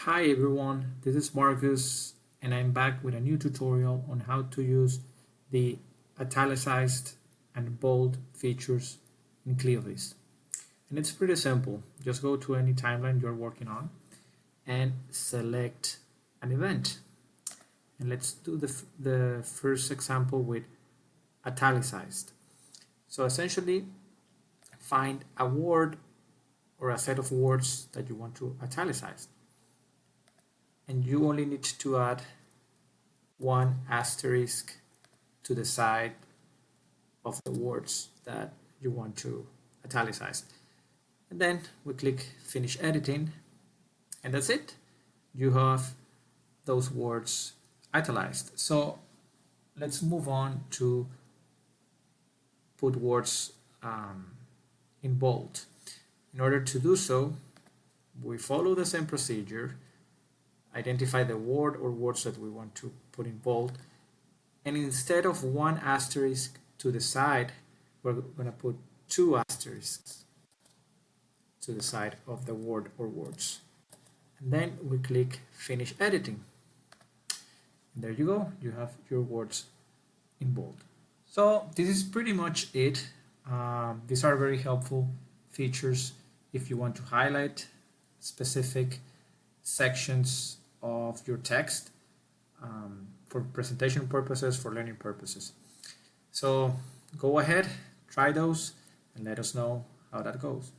Hi everyone, this is Marcus and I'm back with a new tutorial on how to use the italicized and bold features in ClioVis. And it's pretty simple. Just go to any timeline you're working on and select an event. And let's do the first example with italicized. So essentially, find a word or a set of words that you want to italicize. And you only need to add one asterisk to the side of the words that you want to italicize. And then we click Finish Editing, and that's it. You have those words italicized. So let's move on to put words in bold. In order to do so, we follow the same procedure, identify the word or words that we want to put in bold, and instead of one asterisk to the side, we're going to put two asterisks to the side of the word or words. And then we click Finish Editing. And there you go, you have your words in bold. So this is pretty much it. These are very helpful features if you want to highlight specific sections of your text for presentation purposes, for learning purposes. So go ahead, try those, and let us know how that goes.